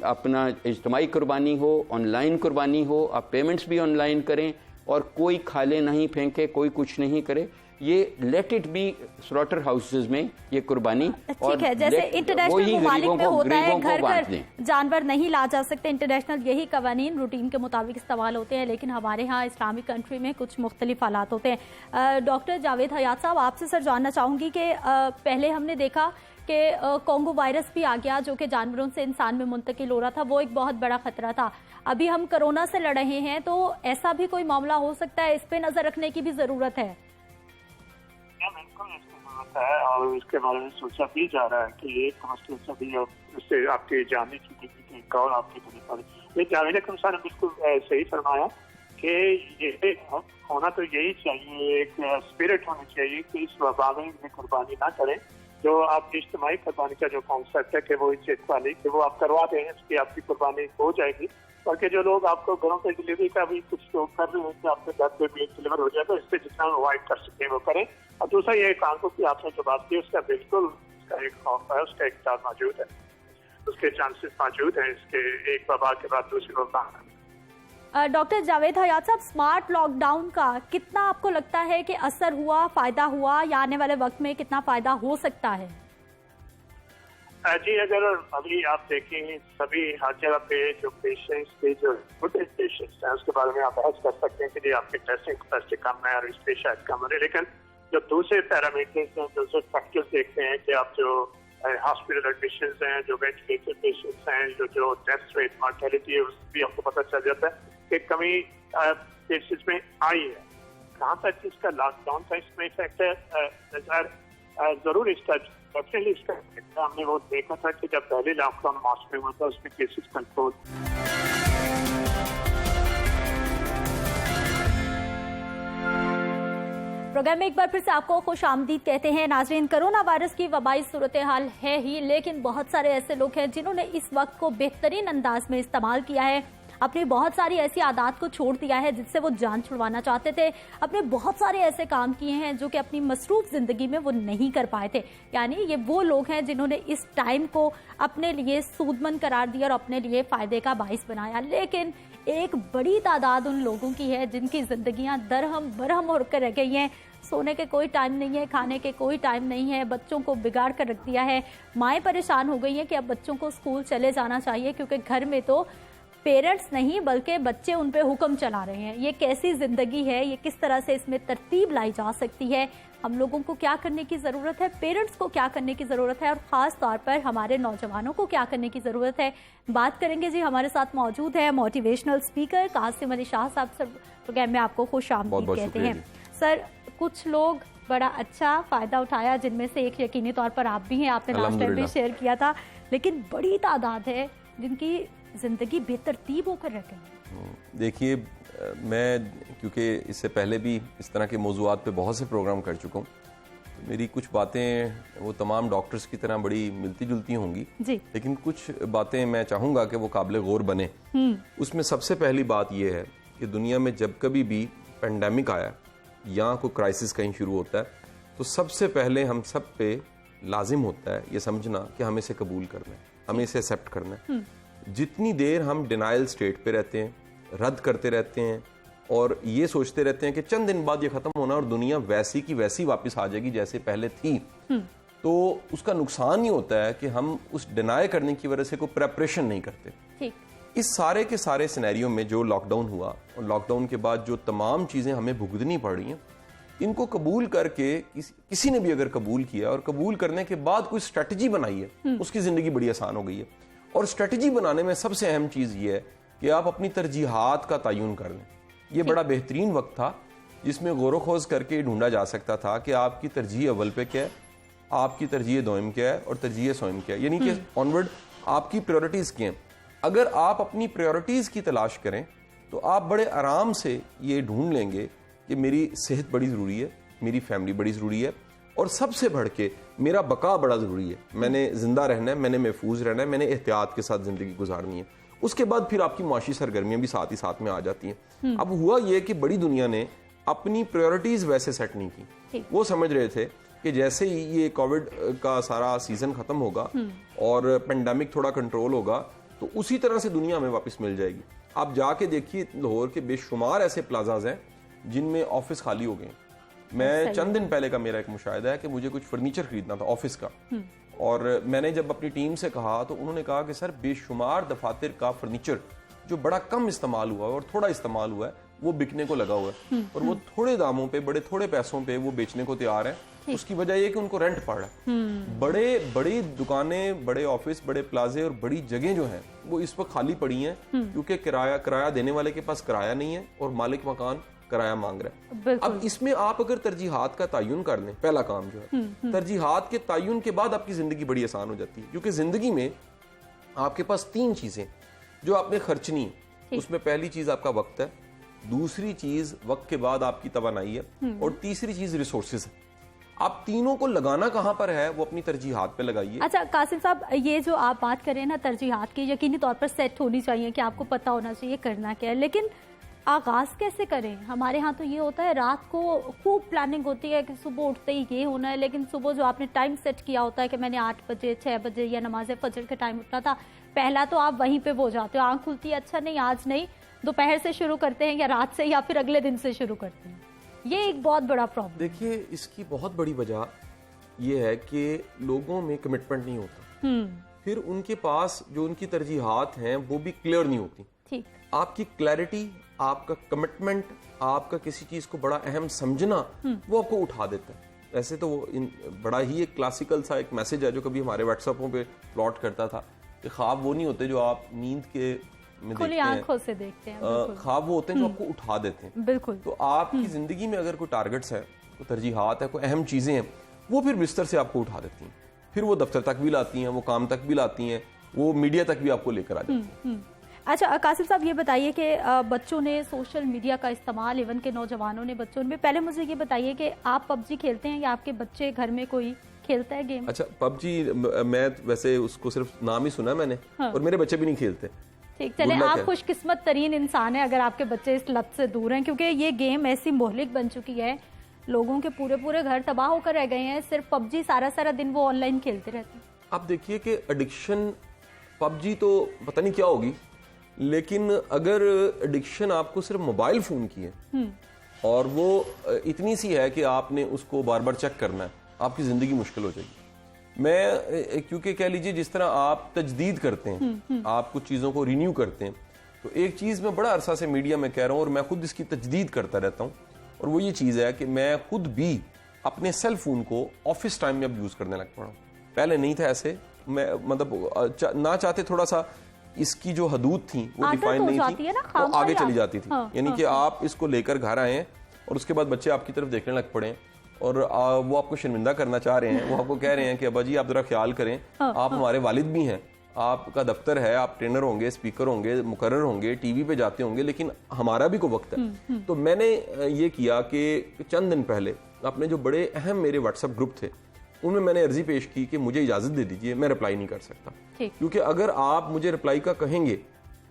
अपना इज्तिमाई कुर्बानी हो, ऑनलाइन कुर्बानी हो, आप पेमेंट्स भी ऑनलाइन करें और कोई खाले नहीं फेंके, कोई कुछ नहीं करे, ये let it be slaughter houses में ये कुर्बानी। ठीक है, जैसे इंटरनेशनल ममालिक में होता है घर घर जानवर नहीं ला जा सकते, इंटरनेशनल यही कवानीन रूटीन के मुताबिक इस्तेमाल होते हैं, लेकिन हमारे यहाँ इस्लामिक कंट्री में कुछ मुख्तलिफ हालात होते हैं। डॉक्टर जावेद हयात साहब, आपसे सर जानना चाहूँगी कि पहले हमने देखा कि कोंगो वायरस भी आ गया जो कि जानवरों से इंसान में मुंतकिल हो रहा था, वो एक बहुत बड़ा खतरा था। अभी हम कोरोना से लड़ रहे हैं, तो ऐसा भी कोई मामला हो सकता है, इस पे नजर रखने की भी जरूरत है। बिल्कुल इसकी जरूरत है और इसके बारे में सोचा भी जा रहा है कि एक मसले सभी उससे आपकी जाने की एक और आपकी लेकिन जावेद अख्तर साहब ने बिल्कुल सही फरमाया कि ये होना तो यही चाहिए, एक स्पिरिट होनी चाहिए कि इस वबा में कुर्बानी ना करें। जो आप इज्तिमाई कुर्बानी का जो कॉन्सेप्ट है कि वो इज्जत वाली कि वो आप करवा दें, इसकी आपकी कुर्बानी हो जाएगी। और कि जो लोग आपको घरों पे डिलीवरी का भी कुछ लोग कर रहे हैं कि आपके घर पे भी डिलीवर हो जाएगा, इससे जितना अवॉइड कर सकते हैं वो करें। और दूसरा ये कानून की आपने जो बात की उसका बिल्कुल उसका एक खौफ है, उसका एक डर मौजूद है, उसके चांसेस मौजूद हैं इसके एक वबा के बाद दूसरी वबा। डॉक्टर जावेद हयात साहब, स्मार्ट लॉकडाउन का कितना आपको लगता है कि असर हुआ, फायदा हुआ, या आने वाले वक्त में कितना फायदा हो सकता है? जी, अगर अभी आप देखें सभी हर जगह पे जो पेशेंट्स के जो छोटे पेशेंट्स हैं उसके बारे में आप बहस कर सकते हैं कि आपकी टेस्टिंग कैपेसिटी कम है और इस पे शायद कम है, लेकिन जो दूसरे पैरामीटर्स हैं, दूसरे फैक्टर्स देखते हैं कि आप जो हॉस्पिटल एडमिशंस हैं, जो वेंटिलेटर पेशेंट्स हैं, जो डेथ रेट मॉर्टेलिटी है, उस भी आपको पता चल जाता है कि कमी केसेस में आई है। कहाँ तक इसका लॉकडाउन का इसमें इफेक्ट है, जरूर इसका डेफिनेटली इसका हमने वो देखा था कि जब पहले लॉकडाउन मार्च में हुआ था उसमें केसेस कंट्रोल। प्रोग्राम में एक बार फिर से आपको खुश आमदीद कहते हैं। नाजरीन, कोरोना वायरस की वबाई सूरत हाल है ही, लेकिन बहुत सारे ऐसे लोग हैं जिन्होंने इस वक्त को बेहतरीन अंदाज में इस्तेमाल किया है, अपनी बहुत सारी ऐसी आदत को छोड़ दिया है जिससे वो जान छुड़वाना चाहते थे, अपने बहुत सारे ऐसे काम किए हैं जो कि अपनी मसरूफ जिंदगी में वो नहीं कर पाए थे। यानी ये वो लोग हैं जिन्होंने इस टाइम को अपने लिए सूदमंद करार दिया और अपने लिए फायदे का बाइस बनाया। लेकिन एक बड़ी तादाद उन लोगों की है जिनकी जिंदगियां दरहम बरहम होकर रह गई हैं। सोने के कोई टाइम नहीं है, खाने के कोई टाइम नहीं है, बच्चों को बिगाड़ कर रख दिया है। माएँ परेशान हो गई हैं कि अब बच्चों को स्कूल चले जाना चाहिए क्योंकि घर में तो पेरेंट्स नहीं बल्कि बच्चे उन पे हुक्म चला रहे हैं। ये कैसी जिंदगी है, ये किस तरह से इसमें तरतीब लाई जा सकती है, हम लोगों को क्या करने की ज़रूरत है, पेरेंट्स को क्या करने की ज़रूरत है और ख़ास तौर पर हमारे नौजवानों को क्या करने की ज़रूरत है, बात करेंगे जी। हमारे साथ मौजूद है motivational speaker Qasim Ali Shah sahab. Sir, programme में आपको खुश आमदीद कहते हैं। सर, कुछ लोग बड़ा अच्छा फ़ायदा उठाया, जिनमें से एक यकीनी तौर पर आप भी हैं, आपने लास्ट टाइम भी शेयर किया था, लेकिन बड़ी तादाद है जिनकी ज़िंदगी बेतरतीब होकर रह गई। देखिए, मैं क्योंकि इससे पहले भी इस तरह के मौज़ूआत पे बहुत से प्रोग्राम कर चुका हूँ, तो मेरी कुछ बातें वो तमाम डॉक्टर्स की तरह बड़ी मिलती जुलती होंगी जी, लेकिन कुछ बातें मैं चाहूँगा कि वो काबिल गौर बने। उसमें सबसे पहली बात यह है कि दुनिया में जब कभी भी पेंडेमिक आया या कोई क्राइसिस कहीं शुरू होता है, तो सबसे पहले हम सब पे लाजिम होता है ये समझना कि हमें इसे कबूल करना है, हमें इसे एक्सेप्ट करना है। जितनी देर हम डिनाइल स्टेट पे रहते हैं, रद्द करते रहते हैं और ये सोचते रहते हैं कि चंद दिन बाद ये खत्म होना और दुनिया वैसी की वैसी वापस आ जाएगी जैसे पहले थी, तो उसका नुकसान ये होता है कि हम उस डिनाई करने की वजह से कोई प्रेपरेशन नहीं करते। इस सारे के सारे सिनेरियो में जो लॉकडाउन हुआ और लॉकडाउन के बाद जो तमाम चीज़ें हमें भुगतनी पड़ी हैं, इनको कबूल करके किसी ने भी अगर कबूल किया और कबूल करने के बाद कोई स्ट्रेटजी बनाई है, उसकी ज़िंदगी बड़ी आसान हो गई है। और स्ट्रेटजी बनाने में सबसे अहम चीज़ ये है कि आप अपनी तरजीहात का तयन कर लें। ये बड़ा बेहतरीन वक्त था जिसमें गौर खोज करके ढूंढा जा सकता था कि आपकी तरजीह अव्वल पे क्या है, आपकी तरजीह दोयम क्या है और तरजीह सोयम क्या है, यानी कि ऑनवर्ड आपकी प्रायोरिटीज़ क्या हैं। अगर आप अपनी प्रायोरिटीज़ की तलाश करें तो आप बड़े आराम से ये ढूंढ लेंगे कि मेरी सेहत बड़ी ज़रूरी है, मेरी फैमिली बड़ी ज़रूरी है और सबसे बढ़ के मेरा बका बड़ा ज़रूरी है। मैंने ज़िंदा रहना है, मैंने महफूज रहना है, मैंने एहतियात के साथ ज़िंदगी गुजारनी है। उसके बाद फिर आपकी माशी सरगर्मियाँ भी साथ ही साथ में आ जाती हैं। अब हुआ ये कि बड़ी दुनिया ने अपनी प्रायोरिटीज़ वैसे सेट नहीं की। वो समझ रहे थे कि जैसे ही ये कोविड का सारा सीज़न ख़त्म होगा और पेंडेमिक थोड़ा कंट्रोल होगा तो उसी तरह से दुनिया में वापस मिल जाएगी। आप जाके देखिए, लाहौर के बेशुमार ऐसे प्लाजाज हैं जिनमें ऑफिस खाली हो गए। मैं चंद दिन पहले का मेरा एक मुशाहिदा है कि मुझे कुछ फर्नीचर खरीदना था ऑफिस का, और मैंने जब अपनी टीम से कहा तो उन्होंने कहा कि सर बेशुमार दफातर का फर्नीचर जो बड़ा कम इस्तेमाल हुआ है और थोड़ा इस्तेमाल हुआ है वो बिकने को लगा हुआ है और वो थोड़े दामों पे, बड़े थोड़े पैसों पे वो बेचने को तैयार है। उसकी वजह ये कि उनको रेंट पड़ रहा है। बड़ी दुकानें, बड़े ऑफिस, बड़े प्लाजे और बड़ी जगह जो हैं वो इस वक्त खाली पड़ी हैं क्योंकि किराया देने वाले के पास किराया नहीं है और मालिक मकान किराया मांग रहा है। अब इसमें आप अगर तरजीहात का तयन कर लें, पहला काम जो है तरजीहात के तयन के बाद आपकी जिंदगी बड़ी आसान हो जाती है, क्योंकि जिंदगी में आपके पास 3 चीजें जो आपने खर्चनी है। उसमें पहली चीज आपका वक्त है, दूसरी चीज वक्त के बाद आपकी तवानाई है और तीसरी चीज रिसोर्सेज है। आप तीनों को लगाना कहां पर है वो अपनी तरजीहात पे लगाइए। अच्छा कासिम साहब, ये जो आप बात कर रहे हैं ना तरजीहात की, यकीनी तौर पर सेट होनी चाहिए कि आपको पता होना चाहिए करना क्या है, लेकिन आगाज कैसे करें? हमारे यहाँ तो ये होता है रात को खूब प्लानिंग होती है कि सुबह उठते ही ये होना है, लेकिन सुबह जो आपने टाइम सेट किया होता है कि मैंने 8 बजे 6 बजे या नमाज फजर के टाइम उठना था, पहला तो आप वहीं पे वो जाते हो, आंख खुलती है अच्छा नहीं आज नहीं, दोपहर से शुरू करते हैं या रात से या फिर अगले दिन से शुरू करते हैं। ये एक बहुत बड़ा प्रॉब्लम। देखिए, इसकी बहुत बड़ी वजह यह है कि लोगों में कमिटमेंट नहीं होता, फिर उनके पास जो उनकी तरजीहात हैं वो भी क्लियर नहीं होती। ठीक, आपकी क्लैरिटी, आपका कमिटमेंट, आपका किसी चीज को बड़ा अहम समझना वो आपको उठा देता है। ऐसे तो वो बड़ा ही एक क्लासिकल सा एक मैसेज है जो कभी हमारे व्हाट्सएपों पे प्लॉट करता था कि ख्वाब वो नहीं होते जो आप नींद के में खुली आंखों से देखते हैं, ख्वाब वो होते हैं जो आपको उठा देते हैं। बिल्कुल। तो आपकी जिंदगी में अगर कोई टारगेट्स है, कोई तरजीहात है, कोई अहम चीजें हैं, वो फिर बिस्तर से आपको उठा देती हैं, फिर वो दफ्तर तक भी लाती हैं, वो काम तक भी लाती हैं, वो मीडिया तक भी आपको लेकर आ जाती हैं। अच्छा कासिम साहब, ये बताइए कि बच्चों ने सोशल मीडिया का इस्तेमाल, इवन के नौजवानों ने, बच्चों ने, पहले मुझे ये बताइए कि आप पबजी खेलते हैं या आपके बच्चे घर में कोई खेलता है गेम? अच्छा, पबजी मैं वैसे उसको सिर्फ नाम ही सुना मैंने, और मेरे बच्चे भी नहीं खेलते। ठीक, चले आप खुशकिस्मत तरीन इंसान है अगर आपके बच्चे इस लत से दूर हैं, क्योंकि ये गेम ऐसी मोहलिक बन चुकी है, लोगों के पूरे घर तबाह होकर रह गए हैं, सिर्फ पबजी सारा दिन वो ऑनलाइन खेलते रहते हैं। आप देखिए कि एडिक्शन, पबजी तो पता नहीं क्या होगी, लेकिन अगर एडिक्शन आपको सिर्फ मोबाइल फोन की है और वो इतनी सी है कि आपने उसको बार बार चेक करना है, आपकी जिंदगी मुश्किल हो जाएगी। मैं क्योंकि कह लीजिए जिस तरह आप तजदीद करते हैं, आप कुछ चीज़ों को रिन्यू करते हैं, तो एक चीज़ मैं बड़ा अरसा से मीडिया में कह रहा हूँ और मैं खुद इसकी तजदीद करता रहता हूँ, और वो ये चीज़ है कि मैं खुद भी अपने सेल फोन को ऑफिस टाइम में अब यूज करने लग पड़ा हूं। पहले नहीं था ऐसे, मैं मतलब ना चाहते थोड़ा सा इसकी जो हदूद थी वो डिफाइन नहीं थी, वो आगे चली जाती थी। यानी कि आप इसको लेकर घर आए हैं और उसके बाद बच्चे आपकी तरफ देखने लग पड़े और वो आपको शर्मिंदा करना चाह रहे हैं। वो आपको कह रहे हैं कि अब्बा जी आप जरा ख्याल करें, आप हमारे वालिद भी हैं, आपका दफ्तर है, आप ट्रेनर होंगे, स्पीकर होंगे, मुकर्रर होंगे, टीवी पे जाते होंगे, लेकिन हमारा भी कोई वक्त है। तो मैंने ये किया कि चंद दिन पहले अपने जो बड़े अहम मेरे व्हाट्सएप ग्रुप थे उनमें मैंने अर्जी पेश की कि मुझे इजाजत दे दीजिए, मैं रिप्लाई नहीं कर सकता, क्योंकि अगर आप मुझे रिप्लाई का कहेंगे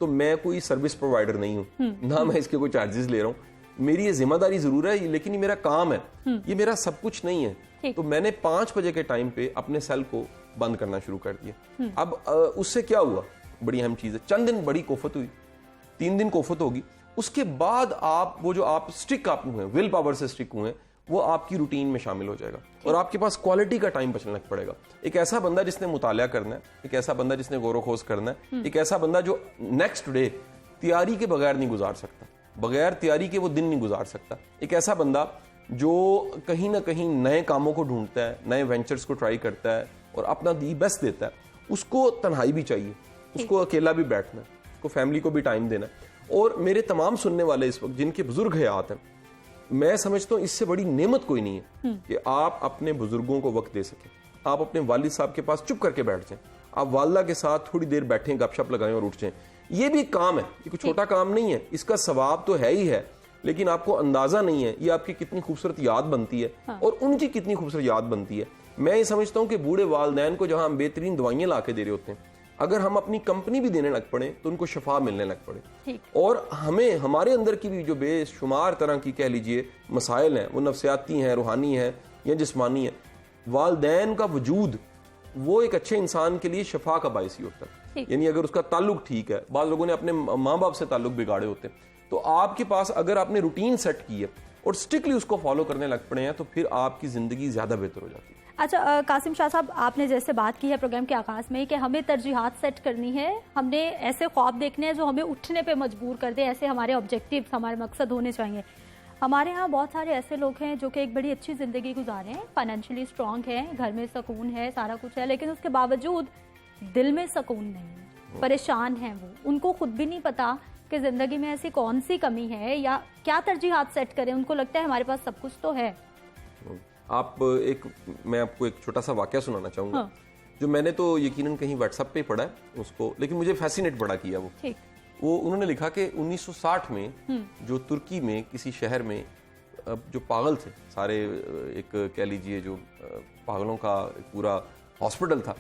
तो मैं कोई सर्विस प्रोवाइडर नहीं हूँ, ना मैं इसके कोई चार्जेस ले रहा हूँ। मेरी ये जिम्मेदारी जरूर है, लेकिन ये मेरा काम है, ये मेरा सब कुछ नहीं है। तो मैंने 5 बजे के टाइम पे अपने सेल को बंद करना शुरू कर दिया। अब उससे क्या हुआ, बड़ी अहम चीज है, चंद दिन बड़ी कोफत हुई, 3 दिन कोफत होगी, उसके बाद आप वो जो आप स्टिक आप हुए, विल पावर से स्टिक हुए, वो आपकी रूटीन में शामिल हो जाएगा और आपके पास क्वालिटी का टाइम बचने लग पड़ेगा। एक ऐसा बंदा जिसने मुतालिया करना है, एक ऐसा बंदा जिसने गौर खोज करना है, एक ऐसा बंदा जो नेक्स्ट डे तैयारी के बगैर नहीं गुजार सकता, बगैर तैयारी के वो दिन नहीं गुजार सकता, एक ऐसा बंदा जो कहीं ना कहीं नए कामों को ढूंढता है, नए वेंचर्स को ट्राई करता है और अपना दी बेस्ट देता है। उसको तन्हाई भी चाहिए, उसको अकेला भी बैठना है, उसको फैमिली को भी टाइम देना है। और मेरे तमाम सुनने वाले इस वक्त जिनके बुजुर्ग हयात हैं, मैं समझता हूं इससे बड़ी नेमत कोई नहीं है कि आप अपने बुजुर्गों को वक्त दे सकें। आप अपने वालिद साहब के पास चुप करके बैठ जाएं, आप वालदा के साथ थोड़ी देर बैठें, गपशप लगाएं और उठ जाएं। ये भी एक काम है, ये कोई छोटा काम नहीं है, इसका सवाब तो है ही है, लेकिन आपको अंदाजा नहीं है ये आपकी कितनी खूबसूरत याद बनती है और उनकी कितनी खूबसूरत याद बनती है। मैं ये समझता हूं कि बूढ़े वालदैन को जहां हम बेहतरीन दवाइयां ला के दे रहे होते हैं, अगर हम अपनी कंपनी भी देने लग पड़े तो उनको शफा मिलने लग पड़े। और हमें हमारे अंदर की भी जो बेशुमार तरह की कह लीजिए मसाइल हैं, वो नफ्सियाती हैं, रूहानी हैं या जिस्मानी है, वालदैन का वजूद वो एक अच्छे इंसान के लिए शफा का बायस ही होता है। यानी अगर उसका ताल्लुक ठीक है, बाद लोगों ने अपने माँ बाप से ताल्लुक बिगाड़े होते हैं, तो आपके पास अगर आपने रूटीन सेट की है और स्ट्रिक्टली उसको फॉलो करने लग पड़े हैं तो फिर आपकी जिंदगी ज्यादा बेहतर हो जाती है। अच्छा कासिम शाह साहब, आपने जैसे बात की है प्रोग्राम के आगाज में कि हमें तरजीहात सेट करनी है, हमने ऐसे ख्वाब देखने हैं जो हमें उठने पे मजबूर कर दे, ऐसे हमारे ऑब्जेक्टिव, हमारे मकसद होने चाहिए। हमारे यहाँ बहुत सारे ऐसे लोग हैं जो कि एक बड़ी अच्छी ज़िंदगी गुजार रहे हैं, फाइनेंशियली स्ट्रांग हैं, घर में सुकून है, सारा कुछ है, लेकिन उसके बावजूद दिल में सुकून नहीं है, परेशान हैं वो, उनको खुद भी नहीं पता कि ज़िंदगी में ऐसी कौन सी कमी है या क्या तरजीहात सेट करें। उनको लगता है हमारे पास सब कुछ तो है। मैं आपको एक छोटा सा वाकया सुनाना चाहूंगा जो मैंने तो यकीनन कहीं व्हाट्सएप पे पढ़ा है उसको, लेकिन मुझे फैसिनेट बड़ा किया वो उन्होंने लिखा कि 1960 में जो तुर्की में किसी शहर में जो पागल थे सारे, एक कह लीजिए जो पागलों का पूरा हॉस्पिटल था,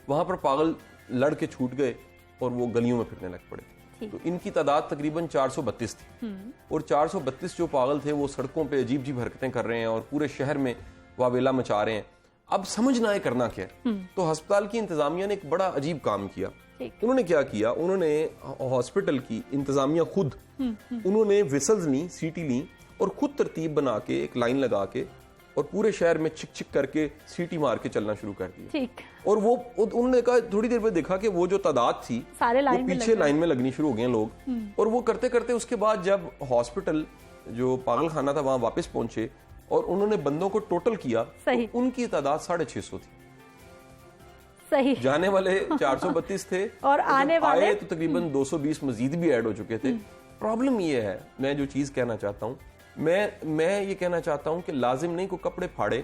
वहां पर पागल लड़ के छूट गए और वो गलियों में फिरने लग पड़े। तो इनकी तादाद तकरीबन 432 थी और 432 जो पागल थे वो सड़कों पे अजीब अजीब हरकतें कर रहे हैं और पूरे शहर में वावेला मचा रहे हैं। अब समझ ना आए करना क्या है, तो अस्पताल की इंतजामिया ने एक बड़ा अजीब काम किया। उन्होंने क्या किया, उन्होंने हॉस्पिटल की इंतजामिया खुद उन्होंने विसल्स ली, सीटी ली और खुद तरतीब बना के एक लाइन लगा के और पूरे शहर में चिक चिक करके सीटी मार के चलना शुरू कर दिया। और वो उन्होंने कहा, थोड़ी देर में देखा कि वो जो तादाद थी वो पीछे लाइन में लगनी शुरू हो गए लोग। और वो करते करते उसके बाद जब हॉस्पिटल जो पागल खाना था वहां वापस पहुंचे और उन्होंने बंदों को टोटल किया तो उनकी तादाद 650 थी। सही। जाने वाले 432 थे और आने वाले तो तकरीबन 220 मजीद भी ऐड हो चुके थे। प्रॉब्लम ये है, मैं जो चीज कहना चाहता हूँ, मैं ये कहना चाहता हूँ कि लाजिम नहीं को कपड़े फाड़े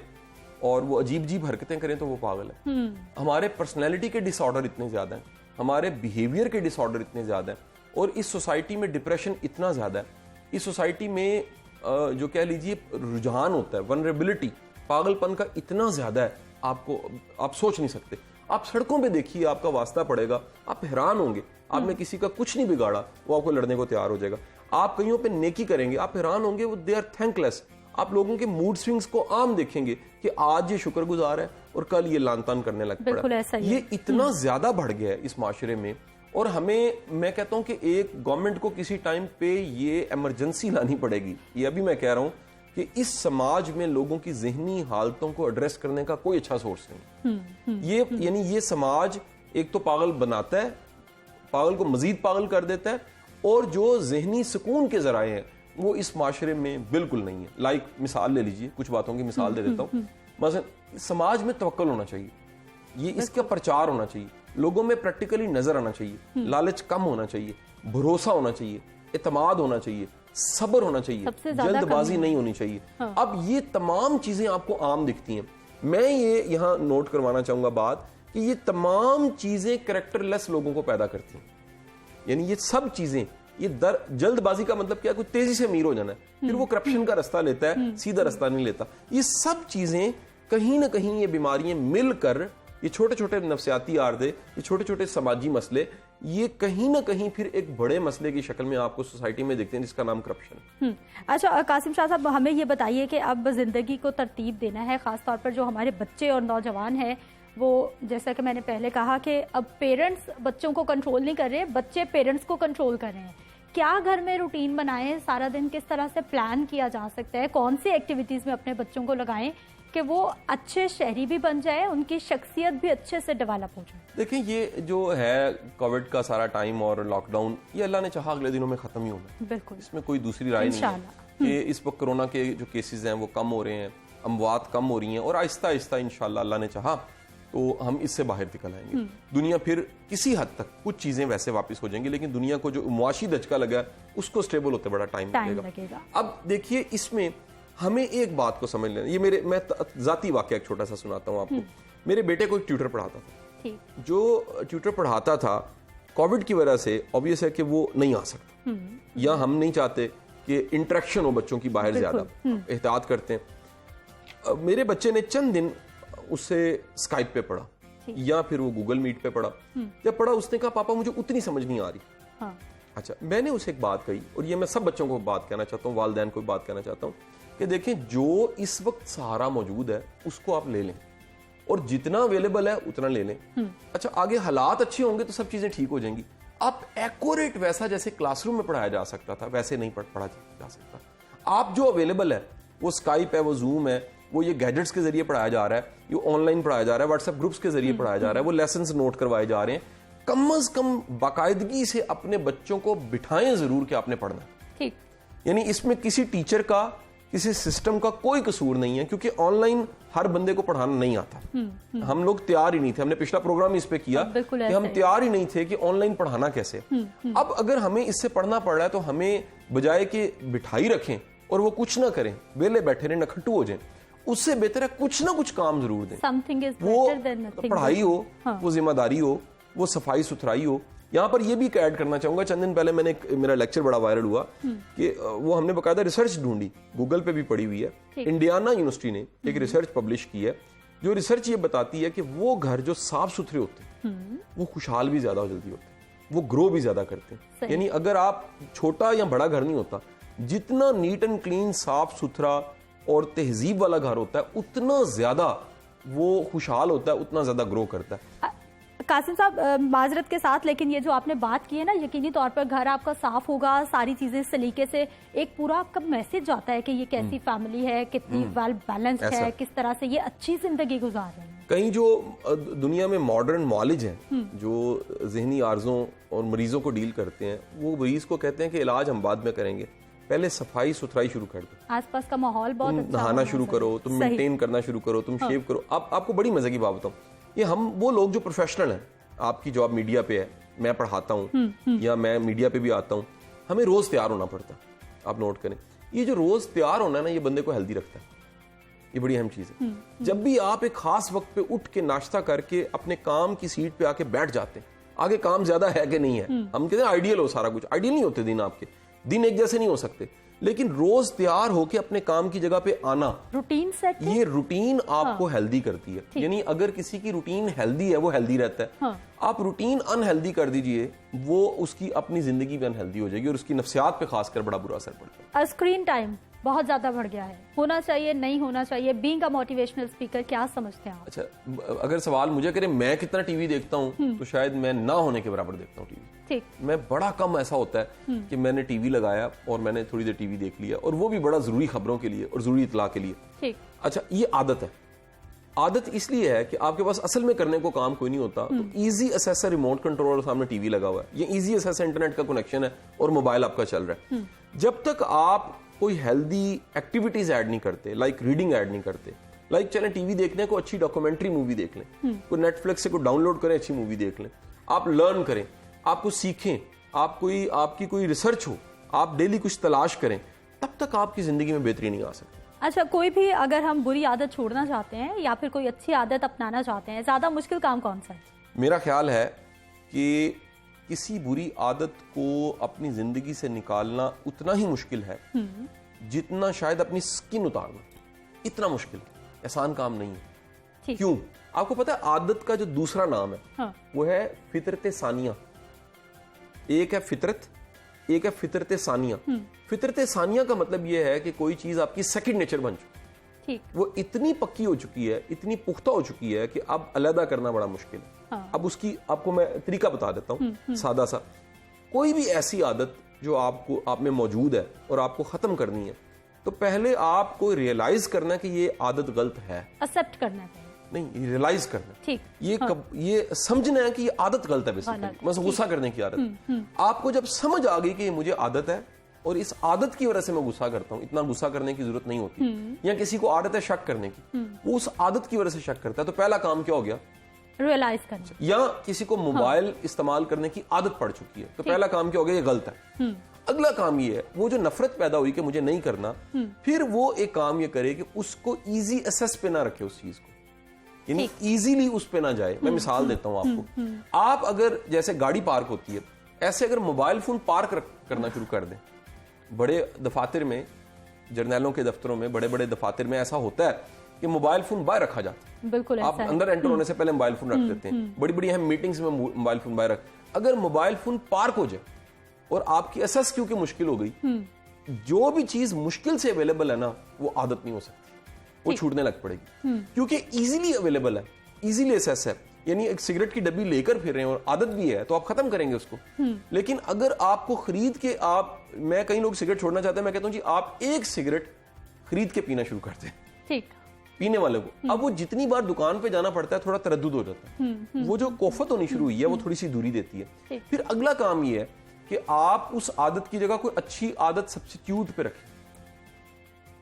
और वो अजीब अजीब हरकतें करें तो वो पागल है। हमारे पर्सनैलिटी के डिसऑर्डर इतने ज्यादा हैं, हमारे बिहेवियर के डिसऑर्डर इतने ज्यादा हैं और इस सोसाइटी में डिप्रेशन इतना ज्यादा है, इस सोसाइटी में जो कह लीजिए रुझान होता है, वनरेबिलिटी, पागलपन का इतना ज्यादा है, आप सोच नहीं सकते। आप सड़कों पे देखिए, आपका वास्ता पड़ेगा, आप हैरान होंगे। आपने किसी का कुछ नहीं बिगाड़ा, वो आपको लड़ने को तैयार हो जाएगा। आप कईयों पे नेकी करेंगे, आप हैरान होंगे, वो दे आर थैंकलेस। आप लोगों के मूड स्विंग्स को आम देखेंगे कि आज ये शुक्रगुजार है और कल ये लानतान करने लग पड़ा। ये इतना ज्यादा बढ़ गया है इस माशरे में और मैं कहता हूं कि एक गवर्नमेंट को किसी टाइम पे ये इमरजेंसी लानी पड़ेगी। ये अभी मैं कह रहा हूं कि इस समाज में लोगों की ज़हनी हालतों को एड्रेस करने का कोई अच्छा सोर्स नहीं। यानी ये समाज एक तो पागल बनाता है, पागल को मजीद पागल कर देता है और जो ज़हनी सुकून के जराए हैं वो इस माशरे में बिल्कुल नहीं है। लाइक मिसाल ले लीजिए, कुछ बातों की मिसाल दे देता हूँ। मसलन समाज में तवक्कुल होना चाहिए, ये इसका प्रचार होना चाहिए, लोगों में प्रैक्टिकली नजर आना चाहिए, लालच कम होना चाहिए, भरोसा होना चाहिए, इत्मीनान होना चाहिए, सब्र होना चाहिए, जल्दबाजी नहीं होनी चाहिए। हाँ। अब ये तमाम चीजें आपको आम दिखती हैं। मैं ये यहाँ नोट करवाना चाहूंगा बात कि ये तमाम चीजें कैरेक्टरलेस लोगों को पैदा करती हैं। यानी ये सब चीजें, ये जल्दबाजी का मतलब क्या है, कुछ तेजी से अमीर हो जाना है, फिर वो करप्शन का रास्ता लेता है, सीधा रास्ता नहीं लेता। ये सब चीजें कहीं ना कहीं, ये बीमारियां मिलकर, ये छोटे छोटे नफ्सियाती आर्दे, ये छोटे छोटे समाजी मसले, ये कहीं ना कहीं फिर एक बड़े मसले की शक्ल में आपको सोसाइटी में देखते हैं, जिसका नाम करप्शन है। अच्छा कासिम शाह साहब, हमें ये बताइए कि अब जिंदगी को तरतीब देना है, खासतौर पर जो हमारे बच्चे और नौजवान हैं, वो जैसा कि मैंने पहले कहा कि अब पेरेंट्स बच्चों को कंट्रोल नहीं कर रहे, बच्चे पेरेंट्स को कंट्रोल कर रहे हैं। क्या घर में रूटीन बनाएं, सारा दिन किस तरह से प्लान किया जा सकता है, कौन सी एक्टिविटीज में अपने बच्चों को लगाएं कि वो अच्छे शहरी भी बन जाए, उनकी शख्सियत भी अच्छे से डेवलप हो जाए? देखिए, ये जो है कोविड का सारा टाइम और लॉकडाउन, ये अल्लाह ने चाहा अगले दिनों में खत्म ही होगा। बिल्कुल, इसमें कोई दूसरी राय नहीं है कि इस वक्त कोरोना के जो केसेस हैं वो कम हो रहे हैं, अमवात कम हो रही हैं, और आहिस्ता आहिस्ता इंशाल्लाह अल्लाह ने चाहा तो हम इससे बाहर निकल आएंगे। दुनिया फिर किसी हद तक कुछ चीजें वैसे वापस हो जाएंगी, लेकिन दुनिया को जो मुआशी दचका लगा उसको स्टेबल होते बड़ा टाइम लगेगा। अब देखिए, इसमें हमें एक बात को समझ लेना, ये मैं जाती वाकया एक छोटा सा सुनाता हूँ आपको। मेरे बेटे को एक ट्यूटर पढ़ाता था, जो ट्यूटर पढ़ाता था कोविड की वजह से ऑब्वियस है कि वो नहीं आ सकता, या हम नहीं चाहते कि इंटरेक्शन हो बच्चों की बाहर, ज्यादा एहतियात करते हैं। मेरे बच्चे ने चंद दिन उससे स्काइप पे पढ़ा, या फिर वो गूगल मीट पे पढ़ा। जब पढ़ा, उसने कहा पापा मुझे उतनी समझ नहीं आ रही। हाँ। अच्छा, मैंने उसे एक बात कही, और ये मैं सब बच्चों को बात कहना चाहता हूँ, वालिदैन को बात कहना चाहता हूँ कि देखें, जो इस वक्त सहारा मौजूद है उसको आप ले लें, और जितना अवेलेबल है उतना ले लें। अच्छा, आगे हालात अच्छे होंगे तो सब चीजें ठीक हो जाएंगी। आप एक्यूरेट वैसा जैसे क्लासरूम में पढ़ाया जा सकता था वैसे नहीं पढ़ा जा सकता। आप जो अवेलेबल है, वो स्काइप है, वो जूम है, वो ये गैजेट्स के जरिए पढ़ाया जा रहा है, ये ऑनलाइन पढ़ाया जा रहा है, व्हाट्सएप ग्रुप्स के जरिए पढ़ाया जा रहा है, वो लेसन्स नोट करवाए जा रहे हैं। कम अज कम बाकायदगी से अपने बच्चों को बिठाएं जरूर कि आपने पढ़ना है। ठीक, यानी इसमें किसी टीचर का, किसी सिस्टम का कोई कसूर नहीं है, क्योंकि ऑनलाइन हर बंदे को पढ़ाना नहीं आता। हम लोग तैयार ही नहीं थे, हमने पिछला प्रोग्राम इस पे किया कि हम तैयार ही नहीं थे कि ऑनलाइन पढ़ाना कैसे। अब अगर हमें इससे पढ़ना पड़ रहा है तो हमें बजाय कि बिठाई रखें और वो कुछ ना करें, वेले बैठे रहें, नखट्टू हो जाएं, उससे बेहतर है कुछ ना कुछ काम जरूर दें। वो पढ़ाई हो, वो जिम्मेदारी हो, वो सफाई सुथराई हो। यहाँ पर ये भी ऐड करना चाहूंगा, चंद दिन पहले मेरा लेक्चर बड़ा वायरल हुआ कि वो हमने बकायदा रिसर्च ढूंढी, गूगल पे भी पड़ी हुई है। इंडियाना यूनिवर्सिटी ने एक रिसर्च पब्लिश की है, जो रिसर्च ये बताती है कि वो घर जो साफ सुथरे होते हैं वो खुशहाल भी ज्यादा जल्दी होते हैं, वो ग्रो भी ज्यादा करते हैं। यानी अगर आप छोटा या बड़ा घर नहीं होता, जितना नीट एंड क्लीन, साफ सुथरा और तहजीब वाला घर होता है, उतना ज्यादा वो खुशहाल होता है, उतना ज्यादा ग्रो करता है। कासिम साहब, माजरत के साथ, लेकिन ये जो आपने बात की है ना, यकीनी तौर पर घर आपका साफ होगा, सारी चीजें सलीके से, एक पूरा आपका मैसेज जाता है कि ये कैसी फैमिली है, कितनी वेल बैलेंस्ड है, किस तरह से ये अच्छी जिंदगी गुजार रहे हैं। कहीं जो दुनिया में मॉडर्न मॉलेज है, जो जहनी आर्जों और मरीजों को डील करते हैं, वो मरीज को कहते हैं कि इलाज हम बाद में करेंगे, पहले सफाई सुथराई शुरू कर दो, आसपास का माहौल बहुत अच्छा, नहाना शुरू करो, तुम मेंटेन करना शुरू करो, तुम शेव करो। आपको बड़ी मजे की बात बताऊं, ये हम वो लोग जो प्रोफेशनल हैं, आपकी जॉब मीडिया पे है, मैं पढ़ाता हूँ या मैं मीडिया पे भी आता हूँ, हमें रोज तैयार होना पड़ता है। आप नोट करें, ये जो रोज तैयार होना है ना, ये बंदे को हेल्दी रखता है, ये बड़ी अहम चीज है। जब भी आप एक खास वक्त पे उठ के नाश्ता करके अपने काम की सीट पे आके बैठ जाते हैं, आगे काम ज्यादा है कि नहीं है, हम कहते हैं आइडियल हो सारा कुछ, आइडियल नहीं होते दिन, आपके दिन एक जैसे नहीं हो सकते, लेकिन रोज तैयार होके अपने काम की जगह पे आना, रूटीन सेट, ये रूटीन आपको हेल्दी करती है। यानी अगर किसी की रूटीन हेल्दी है, वो हेल्दी रहता है। आप रूटीन अनहेल्दी कर दीजिए, वो उसकी अपनी जिंदगी पे अनहेल्दी हो जाएगी और उसकी नफ्सियात पे खासकर बड़ा बुरा असर पड़ता है। स्क्रीन टाइम बहुत ज्यादा बढ़ गया है, होना चाहिए नहीं होना चाहिए, बीइंग अ मोटिवेशनल स्पीकर क्या समझते हैं आप? अच्छा, अगर सवाल मुझे करें मैं कितना टीवी देखता हूँ, तो शायद मैं ना होने के बराबर देखता हूँ टीवी। ठीक, मैं बड़ा कम ऐसा होता है कि मैंने टीवी लगाया और मैंने थोड़ी देर टीवी देख लिया, और वो भी बड़ा जरूरी खबरों के लिए और जरूरी इतला के लिए। ठीक, अच्छा, ये आदत है। आदत इसलिए है कि आपके पास असल में करने को काम कोई नहीं होता, तो इजी असेसर रिमोट कंट्रोल सामने टीवी लगा हुआ है, ये इजी असेसर इंटरनेट का कनेक्शन है और मोबाइल आपका चल रहा है। जब तक आप कोई हेल्दी एक्टिविटीज ऐड नहीं करते, लाइक रीडिंग ऐड नहीं करते, लाइक चले टीवी देखने को अच्छी डॉक्यूमेंट्री मूवी देख लें, कोई नेटफ्लिक्स से कोई डाउनलोड करें अच्छी मूवी देख लें, आप लर्न करें, आपको सीखें, आपकी कोई रिसर्च हो, आप डेली कुछ तलाश करें, तब तक आपकी जिंदगी में बेहतरी नहीं आ सकती। अच्छा, कोई भी अगर हम बुरी आदत छोड़ना चाहते हैं या फिर कोई अच्छी आदत अपनाना चाहते हैं, ज्यादा मुश्किल काम कौन सा है? मेरा ख्याल है कि किसी बुरी आदत को अपनी जिंदगी से निकालना उतना ही मुश्किल है जितना शायद अपनी स्किन उतारना। इतना मुश्किल है, आसान काम नहीं है। क्यों? आपको पता है आदत का जो दूसरा नाम है हाँ। वो है फितरत सानिया। एक है फितरत, एक है फितरत सानिया। फितरत सानिया का मतलब यह है कि कोई चीज आपकी सेकंड नेचर बन चुकी है, वो इतनी पक्की हो चुकी है, इतनी पुख्ता हो चुकी है कि अब अलग करना बड़ा मुश्किल है। हाँ। अब उसकी आपको मैं तरीका बता देता हूँ सादा सा। कोई भी ऐसी आदत जो आप में मौजूद है और आपको खत्म करनी है, तो पहले आपको रियलाइज करना कि ये आदत गलत है, एक्सेप्ट करना चाहिए, नहीं रियलाइज करना, ठीक ये समझना है कि ये आदत गलत है। बेसिकली मतलब गुस्सा करने की आदत। आपको जब समझ आ गई कि ये मुझे आदत है और इस आदत की वजह से मैं गुस्सा करता हूँ, इतना गुस्सा करने की जरूरत नहीं होती, या किसी को आदत है शक करने की, वो उस आदत की वजह से शक करता है, तो पहला काम क्या हो गया? रियलाइज करना। या किसी को मोबाइल इस्तेमाल करने की आदत पड़ चुकी है, तो पहला काम क्या हो गया? ये गलत है। अगला काम ये है, वो जो नफरत पैदा हुई कि मुझे नहीं करना, फिर वो एक काम ये करे कि उसको इजी एसेस पे ना रखे उस चीज को, यानी इजीली उस पे ना जाए। मैं मिसाल देता हूं आपको। आप अगर जैसे गाड़ी पार्क होती है, ऐसे अगर मोबाइल फोन पार्क करना शुरू कर दें, बड़े दफातर में, जर्नैलों के दफ्तरों में, बड़े बड़े दफातर में ऐसा होता है कि मोबाइल फोन बाहर रखा जाता है। बिल्कुल, आप अंदर एंटर होने से पहले मोबाइल फोन रख देते हैं। बड़ी बड़ी अहम मीटिंग्स में मोबाइल फोन बाहर रख। अगर मोबाइल फोन पार्क हो जाए और आपकी एसेस क्योंकि मुश्किल हो गई, जो भी चीज मुश्किल से अवेलेबल है ना, वो आदत नहीं हो सकती, वो छूटने लग पड़ेगी। क्योंकि इजीली अवेलेबल है, इजीली एसेस है। यानी एक सिगरेट की डब्बी लेकर फिर रहे हैं और आदत भी है, तो आप खत्म करेंगे उसको। लेकिन अगर आपको खरीद के मैं कई लोग सिगरेट छोड़ना चाहते हैं, मैं कहता हूं जी आप एक सिगरेट खरीद के पीना शुरू करते हैं, ठीक, पीने वाले को। अब वो जितनी बार दुकान पे जाना पड़ता है, थोड़ा तरद्दुद हो जाता है, वो जो कोफत होनी शुरू हुई है वो थोड़ी सी दूरी देती है। फिर अगला काम ये है कि आप उस आदत की जगह कोई अच्छी आदत सब्स्टिट्यूट पे रखें।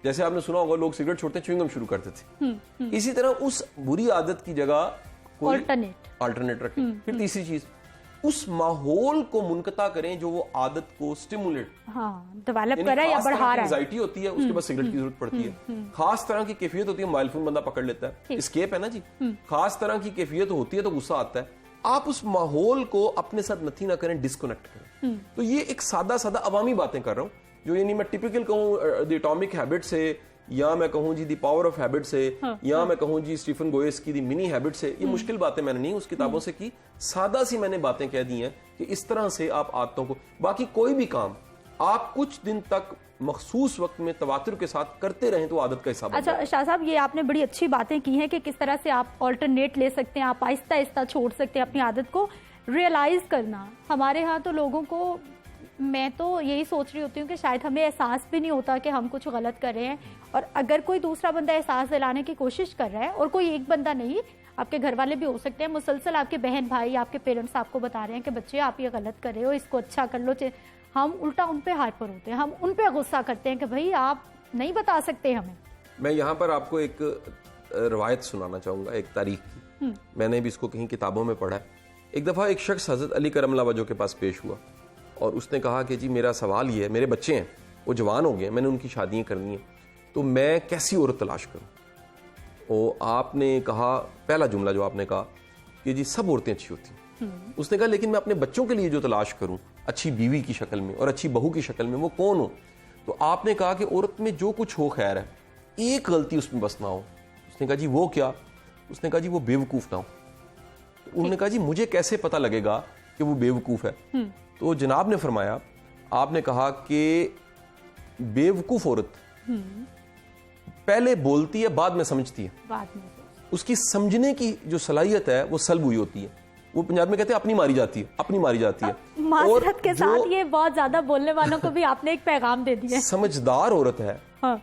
जैसे आपने सुना होगा लोग सिगरेट छोड़ते च्युइंगम शुरू करते थे, इसी तरह उस बुरी आदत की जगह कोई अल्टरनेट रखें। फिर तीसरी चीज, उस माहौल को मुनकता करें जो वो आदत को स्टिमुलेट डेवलप करे या बढ़ा रहा है। एंजाइटी होती है, उसके बाद सिगरेट की जरूरत पड़ती है। खास तरह की कैफियत होती है, मोबाइल फोन बंदा पकड़ लेता है, एस्केप है ना जी। खास तरह की कैफियत होती है तो गुस्सा आता है। आप उस माहौल को अपने साथ नथी ना करें, डिस्कनेक्ट करें। तो ये एक सादा सादा अवामी बातें कर रहा हूं, जो यानी मैं टिपिकल कहूं द एटॉमिक हैबिट से, या मैं कहूं जी द पावर ऑफ हैबिट से, या मैं कहूं जी स्टीफन गोयस की द मिनी हैबिट से। ये मुश्किल बातें मैंने नहीं उस किताबों से की, सादा सी मैंने बातें कह दी हैं कि इस तरह से आप आदतों को, बाकी कोई भी काम आप कुछ दिन तक मखसूस वक्त में तवातुर के साथ करते रहें तो आदत का हिस्सा बन जाए। अच्छा शाह साहब, ये आपने बड़ी अच्छी बातें की हैं कि किस तरह से आप ऑल्टरनेट ले सकते हैं, आप आहिस्ता आहिस्ता छोड़ सकते हैं अपनी आदत को। रियलाइज करना, हमारे यहाँ तो लोगों को, मैं तो यही सोच रही होती हूँ कि शायद हमें एहसास भी नहीं होता कि हम कुछ गलत कर रहे हैं, और अगर कोई दूसरा बंदा एहसास दिलाने की कोशिश कर रहा है, और कोई एक बंदा नहीं, आपके घर वाले भी हो सकते हैं, मुसलसल आपके बहन भाई, आपके पेरेंट्स आपको बता रहे हैं कि बच्चे आप ये गलत कर रहे हो, इसको अच्छा कर लो, हम उल्टा उन पे हाइपर होते हैं, हम उन पे गुस्सा करते हैं कि भाई आप नहीं बता सकते हमें। मैं यहाँ पर आपको एक रवायत सुनाना चाहूँगा, एक तारीख की। मैंने भी इसको कहीं किताबों में पढ़ा है। एक दफ़ा एक शख्स हज़रत अली करम वजह के पास पेश हुआ और उसने कहा कि जी मेरा सवाल ये है, मेरे बच्चे हैं, वो जवान हो गए, मैंने उनकी शादियाँ करनी है, तो मैं कैसी औरत तलाश करूँ? और आपने कहा, पहला जुमला जो आपने कहा कि जी सब औरतें अच्छी होती हैं। उसने कहा लेकिन मैं अपने बच्चों के लिए जो तलाश करूं अच्छी बीवी की शक्ल में और अच्छी बहू की शक्ल में, वो कौन हो? तो आपने कहा कि औरत में जो कुछ हो खैर है, एक गलती उसमें बस ना हो। उसने कहा जी वो क्या? उसने कहा जी वो बेवकूफ ना हो। तो उन्होंने कहा जी मुझे कैसे पता लगेगा कि वो बेवकूफ है? तो जनाब ने फरमाया, आपने कहा कि बेवकूफ औरत पहले बोलती है, बाद में समझती है, उसकी समझने की जो सलाहियत है वो सल्ब हुई होती है। वो पंजाब में कहते हैं अपनी मारी जाती है, अपनी मारी जाती है। माजरत के साथ ये बहुत ज्यादा बोलने वालों को भी आपने एक पैगाम दे दिया। समझदार औरत है,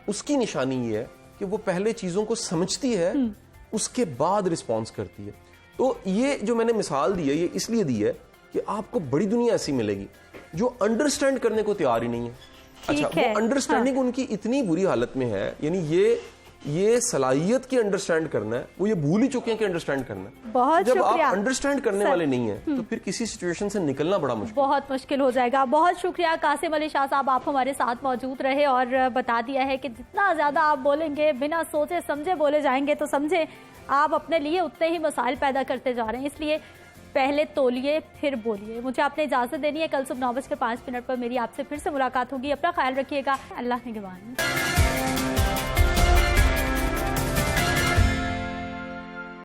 उसकी निशानी ये है कि वो पहले चीजों को समझती है, उसके बाद रिस्पॉन्स करती है। तो ये जो मैंने मिसाल दी है, ये इसलिए दी है कि आपको बड़ी दुनिया ऐसी मिलेगी जो अंडरस्टैंड करने को तैयार ही नहीं है, अच्छा, है। वो अंडरस्टैंडिंग उनकी इतनी बुरी हालत में है, यानी ये सलाहियत की अंडरस्टैंड करना है, वो ये भूल ही चुके हैं कि अंडरस्टैंड करना है। बहुत जब आप शुक्रिया अंडरस्टैंड करने वाले नहीं है तो फिर किसी सिचुएशन से निकलना बड़ा मुश्किल, बहुत मुश्किल हो जाएगा। बहुत शुक्रिया कासिम अली शाह साहब, आप हमारे साथ मौजूद रहे और बता दिया है कि जितना ज्यादा आप बोलेंगे, बिना सोचे समझे बोले जाएंगे तो समझे आप अपने लिए उतने ही मसाइल पैदा करते जा रहे हैं। इसलिए पहले तोलिए फिर बोलिए। मुझे आपने इजाजत देनी है। कल सुबह 9:05 पर मेरी आपसे फिर से मुलाकात होगी। अपना ख्याल रखिएगा। अल्लाह निगहबान।